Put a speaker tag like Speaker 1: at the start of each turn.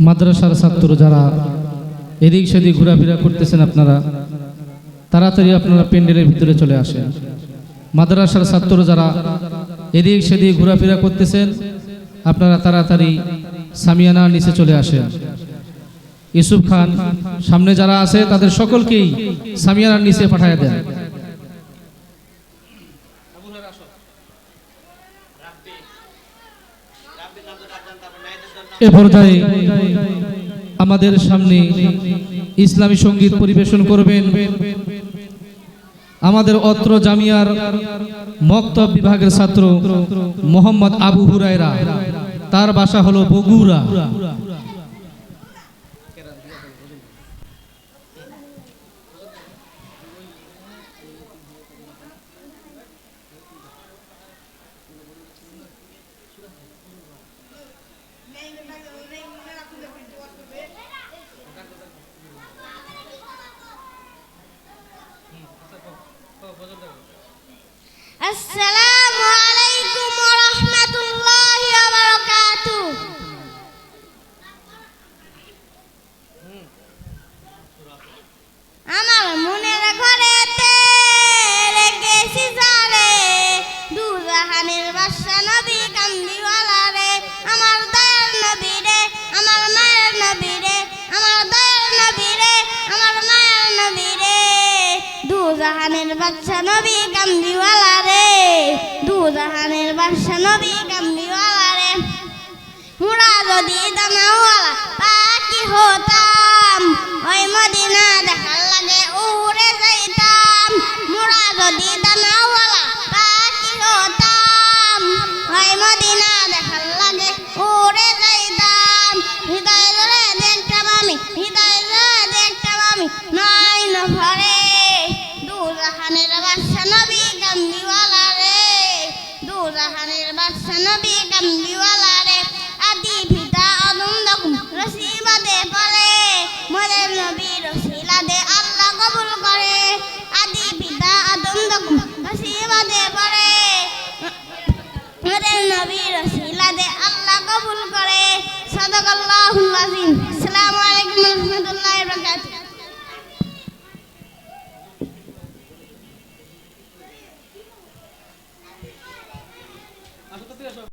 Speaker 1: মাদ্রাসার ছাত্র যারা এদিক সেদিক ঘোরাফেরা করতেছেন, আপনারা তাড়াতাড়ি আপনারা প্যান্ডেলের ভিতরে চলে আসেন। মাদ্রাসার ছাত্র যারা এদিক সেদিক ঘোরাফেরা করতেছেন, আপনারা তাড়াতাড়ি সামিয়ানার নিচে চলে আসেন। ইউসুফ খান সামনে যারা আছে তাদের সকলকেই সামিয়ানার নিচে পাঠিয়ে দেন। এ পর্যায়ে আমাদের সামনে ইসলামী সঙ্গীত পরিবেশন করবেন আমাদের অত্র জামিয়ার মক্তব বিভাগের ছাত্র মোহাম্মদ আবু হুরায়রা। তার বাসা হলো বগুড়া।
Speaker 2: আসসালামু আলাইকুম ওয়া রাহমাতুল্লাহি ওয়া বারাকাতুহু। আমার মনের ঘরেতে রেখেছি যারে, দুজাহানের বাদশা নবী কামলিওয়ালা রে। আমার দয়ার নবী রে, আমার মায়ের নবী রে, আমার দয়ার নবী রে, আমার মায়ের নবী রে। দুজাহানের বাদশা নবী কামলিওয়ালা রে, দুজাহানের বাদশা নবী কামলিওয়ালা রে। মুরা যদি দানাওয়ালা পাখি হতাম, ওই মদিনা দেখার লাগে উড়ে যাইতাম। মুরা যদি দানাওয়ালা পাখি হতাম, ওই মদিনা দেখার লাগে উড়ে যাইতাম। হৃদয় ধরে দেখতাম আমি, হৃদয় ধরে দেখতাম আমি নয়ন ভরে। দুজাহানের বাদশা নবী কামলিওয়ালা রে, দুজাহানের বাদশা নবী কামলিওয়ালা রে। আদি পিতা আদম যখন রসিবাদে পড়ে, মোদের নবীর রসিলাদে আল্লাহ কবুল করে। আদি পিতা আদম যখন রসিবাদে পড়ে, মোদের নবীর রসিলাদে আল্লাহ কবুল করে। সাদাকাল্লাহুল আযীম।